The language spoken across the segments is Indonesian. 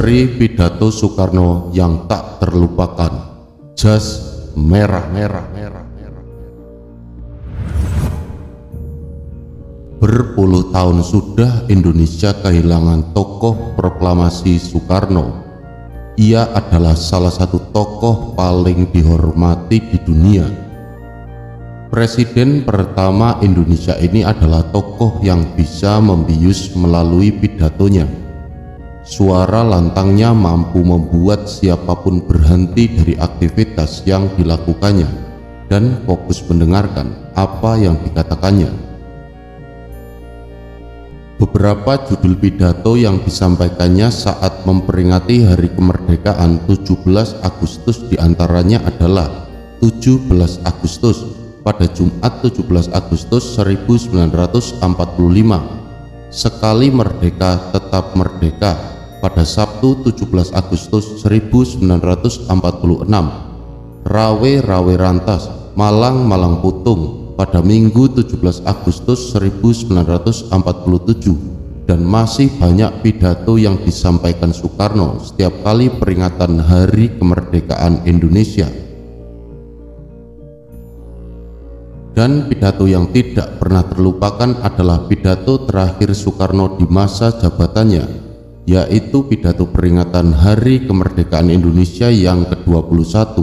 Seri pidato Soekarno yang tak terlupakan, jas merah. Berpuluh tahun sudah Indonesia kehilangan tokoh proklamasi Soekarno. Ia adalah salah satu tokoh paling dihormati di dunia. Presiden pertama Indonesia ini adalah tokoh yang bisa membius melalui pidatonya. Suara lantangnya mampu membuat siapapun berhenti dari aktivitas yang dilakukannya dan fokus mendengarkan apa yang dikatakannya. Beberapa judul pidato yang disampaikannya saat memperingati Hari Kemerdekaan 17 Agustus diantaranya adalah 17 Agustus pada Jumat 17 Agustus 1945, sekali merdeka tetap merdeka pada Sabtu 17 Agustus 1946, rawe rantas malang putung pada Minggu 17 Agustus 1947, dan masih banyak pidato yang disampaikan Soekarno setiap kali peringatan Hari Kemerdekaan Indonesia. Dan pidato yang tidak pernah terlupakan adalah pidato terakhir Soekarno di masa jabatannya, yaitu pidato peringatan Hari Kemerdekaan Indonesia yang ke-21.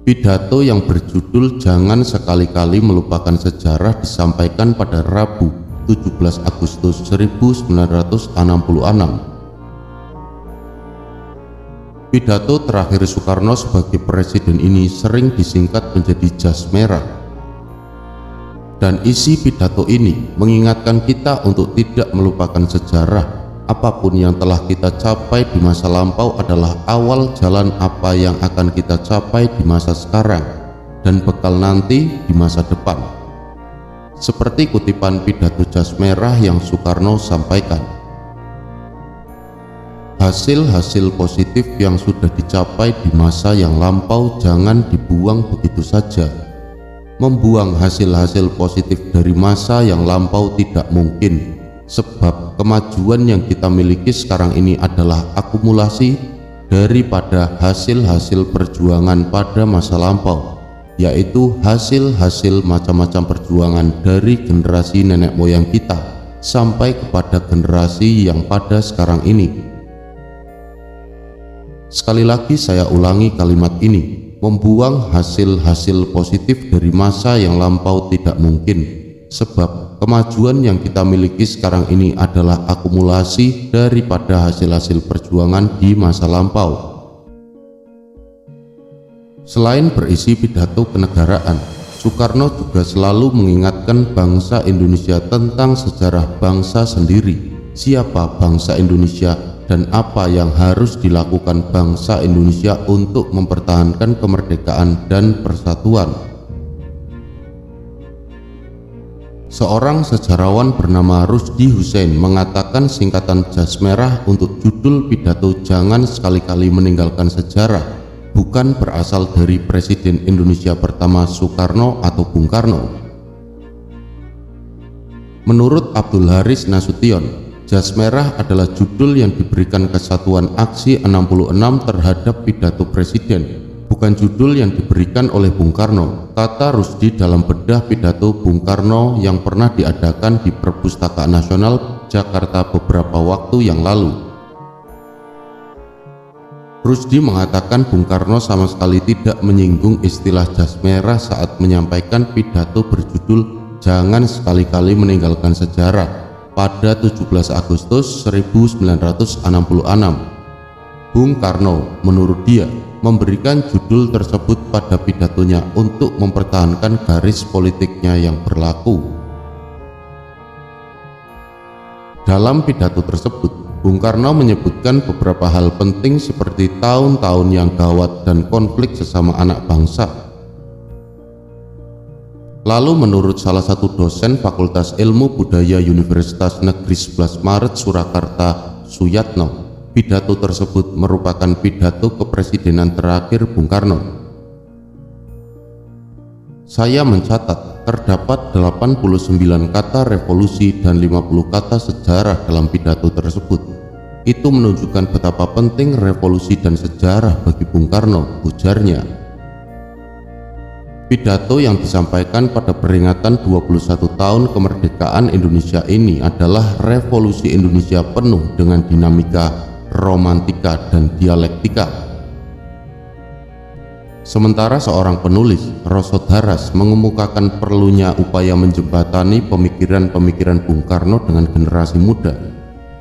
Pidato yang berjudul "Jangan sekali-kali melupakan sejarah" disampaikan pada Rabu 17 Agustus 1966. Pidato terakhir Soekarno sebagai presiden ini sering disingkat menjadi jas merah. Dan isi pidato ini mengingatkan kita untuk tidak melupakan sejarah. Apapun yang telah kita capai di masa lampau adalah awal jalan apa yang akan kita capai di masa sekarang dan bekal nanti di masa depan. Seperti kutipan pidato jas merah yang Soekarno sampaikan, hasil-hasil positif yang sudah dicapai di masa yang lampau jangan dibuang begitu saja. Membuang hasil-hasil positif dari masa yang lampau tidak mungkin, sebab kemajuan yang kita miliki sekarang ini adalah akumulasi daripada hasil-hasil perjuangan pada masa lampau, yaitu hasil-hasil macam-macam perjuangan dari generasi nenek moyang kita sampai kepada generasi yang pada sekarang ini. Sekali lagi saya ulangi kalimat ini, membuang hasil-hasil positif dari masa yang lampau tidak mungkin, sebab kemajuan yang kita miliki sekarang ini adalah akumulasi daripada hasil-hasil perjuangan di masa lampau. Selain berisi pidato kenegaraan, Soekarno juga selalu mengingatkan bangsa Indonesia tentang sejarah bangsa sendiri, siapa bangsa Indonesia, dan apa yang harus dilakukan bangsa Indonesia untuk mempertahankan kemerdekaan dan persatuan. Seorang sejarawan bernama Rusdi Hussein mengatakan singkatan jas merah untuk judul pidato "Jangan sekali-kali meninggalkan sejarah" bukan berasal dari Presiden Indonesia pertama Soekarno atau Bung Karno. Menurut Abdul Haris Nasution, jas merah adalah judul yang diberikan Kesatuan Aksi 66 terhadap pidato presiden, bukan judul yang diberikan oleh Bung Karno, kata Rusdi dalam bedah pidato Bung Karno yang pernah diadakan di Perpustakaan Nasional Jakarta beberapa waktu yang lalu. Rusdi mengatakan Bung Karno sama sekali tidak menyinggung istilah jas merah saat menyampaikan pidato berjudul "Jangan sekali-kali meninggalkan sejarah" pada 17 Agustus 1966. Bung Karno, menurut dia, memberikan judul tersebut pada pidatonya untuk mempertahankan garis politiknya yang berlaku. Dalam pidato tersebut, Bung Karno menyebutkan beberapa hal penting seperti tahun-tahun yang gawat dan konflik sesama anak bangsa. Lalu menurut salah satu dosen Fakultas Ilmu Budaya Universitas Negeri 11 Maret Surakarta, Suyatno, pidato tersebut merupakan pidato kepresidenan terakhir Bung Karno. Saya mencatat terdapat 89 kata revolusi dan 50 kata sejarah dalam pidato tersebut. Itu menunjukkan betapa penting revolusi dan sejarah bagi Bung Karno, ujarnya. Pidato yang disampaikan pada peringatan 21 tahun kemerdekaan Indonesia ini adalah revolusi Indonesia penuh dengan dinamika, romantika, dan dialektika. Sementara seorang penulis, Rosod Haras, mengemukakan perlunya upaya menjembatani pemikiran-pemikiran Bung Karno dengan generasi muda.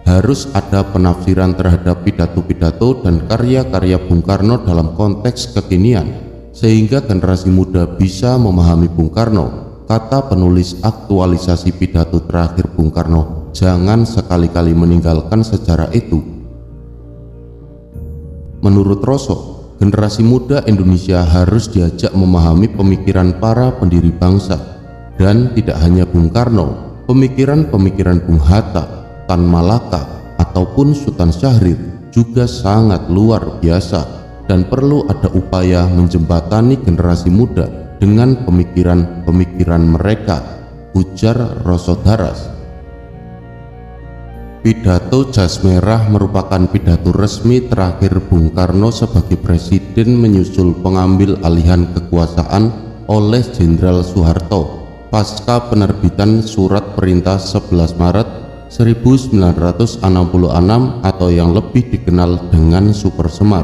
Harus ada penafsiran terhadap pidato-pidato dan karya-karya Bung Karno dalam konteks kekinian, sehingga generasi muda bisa memahami Bung Karno. Kata penulis aktualisasi pidato terakhir Bung Karno, jangan sekali-kali meninggalkan sejarah itu. Menurut Rosod, generasi muda Indonesia harus diajak memahami pemikiran para pendiri bangsa, dan tidak hanya Bung Karno, pemikiran-pemikiran Bung Hatta, Tan Malaka, ataupun Sultan Syahrir juga sangat luar biasa, dan perlu ada upaya menjembatani generasi muda dengan pemikiran-pemikiran mereka, ujar Rosod Haras. Pidato Jas Merah merupakan pidato resmi terakhir Bung Karno sebagai presiden menyusul pengambil alihan kekuasaan oleh Jenderal Soeharto pasca penerbitan Surat Perintah 11 Maret 1966 atau yang lebih dikenal dengan Super Semar.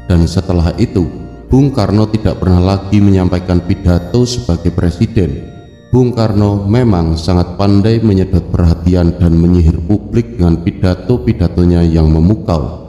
Dan setelah itu, Bung Karno tidak pernah lagi menyampaikan pidato sebagai presiden. Bung Karno memang sangat pandai menyedot perhatian dan menyihir publik dengan pidato-pidatonya yang memukau.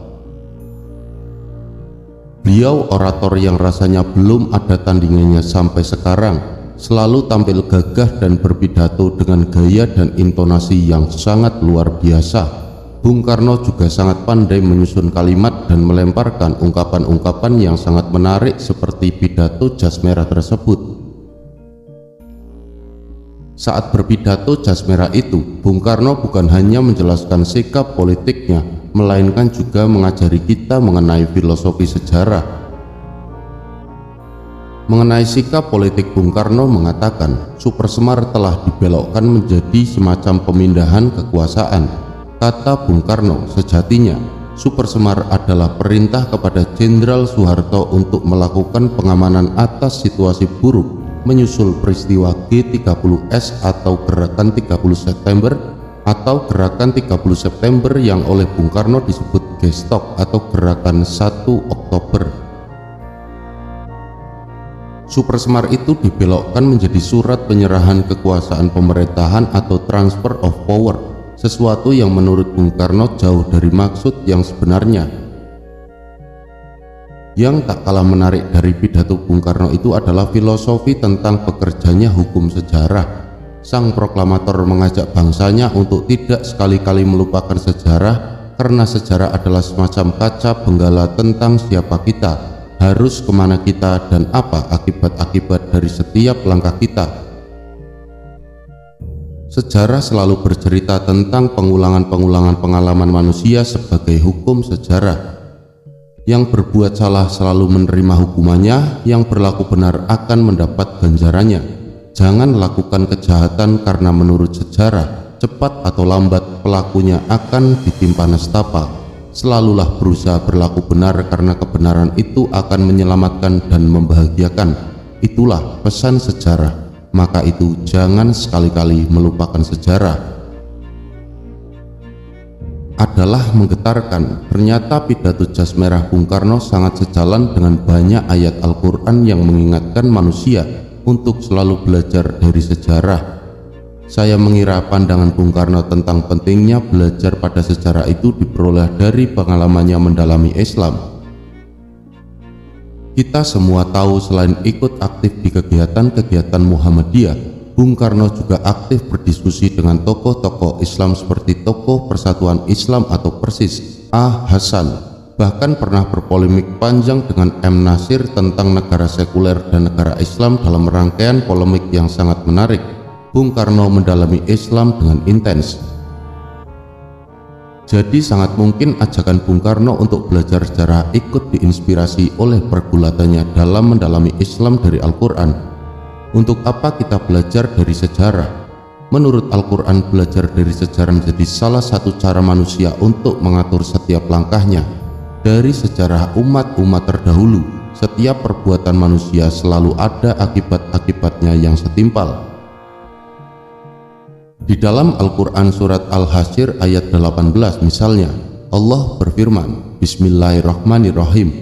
Beliau orator yang rasanya belum ada tandingannya sampai sekarang, selalu tampil gagah dan berpidato dengan gaya dan intonasi yang sangat luar biasa. Bung Karno juga sangat pandai menyusun kalimat dan melemparkan ungkapan-ungkapan yang sangat menarik seperti pidato Jas Merah tersebut. Saat berpidato Jas Merah itu, Bung Karno bukan hanya menjelaskan sikap politiknya, melainkan juga mengajari kita mengenai filosofi sejarah. Mengenai sikap politik, Bung Karno mengatakan Super Semar telah dibelokkan menjadi semacam pemindahan kekuasaan. Kata Bung Karno, sejatinya Super Semar adalah perintah kepada Jenderal Soeharto untuk melakukan pengamanan atas situasi buruk menyusul peristiwa G30S atau Gerakan 30 September atau Gerakan 30 September yang oleh Bung Karno disebut Gestok atau Gerakan 1 Oktober. Super Semar itu dibelokkan menjadi surat penyerahan kekuasaan pemerintahan atau transfer of power, sesuatu yang menurut Bung Karno jauh dari maksud yang sebenarnya. Yang tak kalah menarik dari pidato Bung Karno itu adalah filosofi tentang bekerjanya hukum sejarah. Sang proklamator mengajak bangsanya untuk tidak sekali-kali melupakan sejarah, karena sejarah adalah semacam kaca benggala tentang siapa kita, harus kemana kita, dan apa akibat-akibat dari setiap langkah kita. Sejarah selalu bercerita tentang pengulangan-pengulangan pengalaman manusia sebagai hukum sejarah. Yang berbuat salah selalu menerima hukumannya, yang berlaku benar akan mendapat ganjarannya. Jangan lakukan kejahatan karena menurut sejarah, cepat atau lambat pelakunya akan ditimpa nestapa. Selalulah berusaha berlaku benar karena kebenaran itu akan menyelamatkan dan membahagiakan. Itulah pesan sejarah. Maka itu jangan sekali-kali melupakan sejarah. Adalah menggetarkan. Ternyata pidato Jas Merah Bung Karno sangat sejalan dengan banyak ayat Al-Quran yang mengingatkan manusia untuk selalu belajar dari sejarah. Saya mengira pandangan Bung Karno tentang pentingnya belajar pada sejarah itu diperoleh dari pengalamannya mendalami Islam. Kita semua tahu selain ikut aktif di kegiatan-kegiatan Muhammadiyah, Bung Karno juga aktif berdiskusi dengan tokoh-tokoh Islam seperti tokoh Persatuan Islam atau Persis, A. Hasan, bahkan pernah berpolemik panjang dengan M. Nasir tentang negara sekuler dan negara Islam. Dalam rangkaian polemik yang sangat menarik, Bung Karno mendalami Islam dengan intens. Jadi sangat mungkin ajakan Bung Karno untuk belajar sejarah ikut diinspirasi oleh pergulatannya dalam mendalami Islam dari Al-Quran. Untuk apa kita belajar dari sejarah? Menurut Al-Quran, belajar dari sejarah menjadi salah satu cara manusia untuk mengatur setiap langkahnya. Dari sejarah umat-umat terdahulu, setiap perbuatan manusia selalu ada akibat-akibatnya yang setimpal. Di dalam Al-Quran surat Al-Hasyr ayat 18 misalnya, Allah berfirman, Bismillahirrahmanirrahim.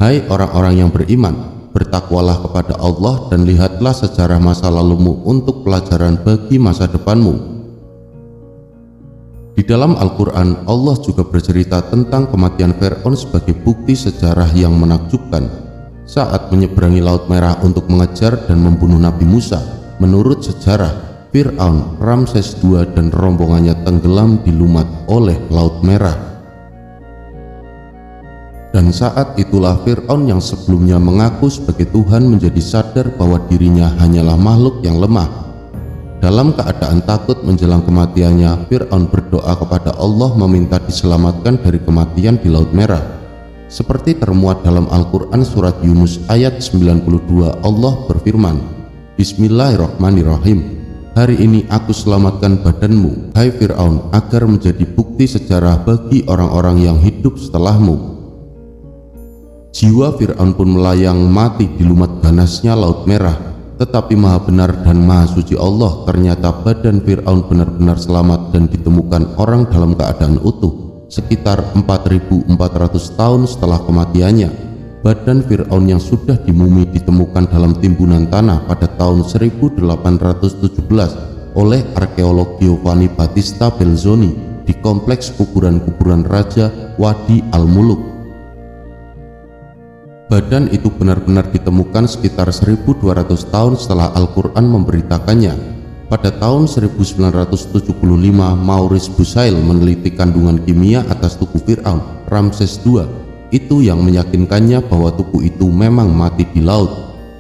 Hai orang-orang yang beriman, bertakwalah kepada Allah dan lihatlah sejarah masa lalumu untuk pelajaran bagi masa depanmu. Di dalam Al-Quran, Allah juga bercerita tentang kematian Fir'aun sebagai bukti sejarah yang menakjubkan. Saat menyeberangi Laut Merah untuk mengejar dan membunuh Nabi Musa, menurut sejarah, Fir'aun, Ramses II dan rombongannya tenggelam dilumat oleh Laut Merah. Dan saat itulah Fir'aun yang sebelumnya mengaku sebagai Tuhan menjadi sadar bahwa dirinya hanyalah makhluk yang lemah. Dalam keadaan takut menjelang kematiannya, Fir'aun berdoa kepada Allah meminta diselamatkan dari kematian di Laut Merah. Seperti termuat dalam Al-Quran surat Yunus ayat 92, Allah berfirman, Bismillahirrahmanirrahim. Hari ini aku selamatkan badanmu, hai Fir'aun, agar menjadi bukti sejarah bagi orang-orang yang hidup setelahmu. Jiwa Fir'aun pun melayang mati dilumat ganasnya Laut Merah. Tetapi Maha Benar dan Maha Suci Allah, ternyata badan Fir'aun benar-benar selamat dan ditemukan orang dalam keadaan utuh. Sekitar 4.400 tahun setelah kematiannya, badan Fir'aun yang sudah dimumi ditemukan dalam timbunan tanah pada tahun 1817 oleh arkeolog Giovanni Battista Belzoni di kompleks kuburan-kuburan Raja Wadi Al-Muluk. Badan itu benar-benar ditemukan sekitar 1200 tahun setelah Al-Quran memberitakannya. Pada tahun 1975, Maurice Bucaille meneliti kandungan kimia atas tubuh Fir'aun, Ramses II. Itu yang meyakinkannya bahwa tubuh itu memang mati di laut.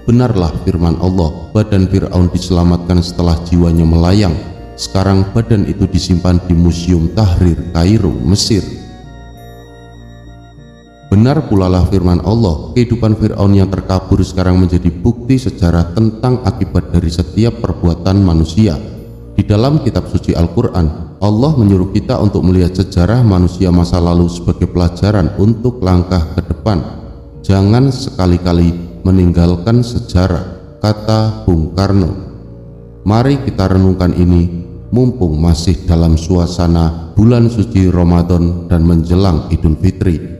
Benarlah firman Allah, badan Fir'aun diselamatkan setelah jiwanya melayang. Sekarang badan itu disimpan di Museum Tahrir, Kairo, Mesir. Benar pula lah firman Allah, kehidupan Fir'aun yang terkabur sekarang menjadi bukti sejarah tentang akibat dari setiap perbuatan manusia. Di dalam kitab suci Al-Quran, Allah menyuruh kita untuk melihat sejarah manusia masa lalu sebagai pelajaran untuk langkah ke depan. Jangan sekali-kali meninggalkan sejarah, kata Bung Karno. Mari kita renungkan ini, mumpung masih dalam suasana bulan suci Ramadan dan menjelang Idul Fitri.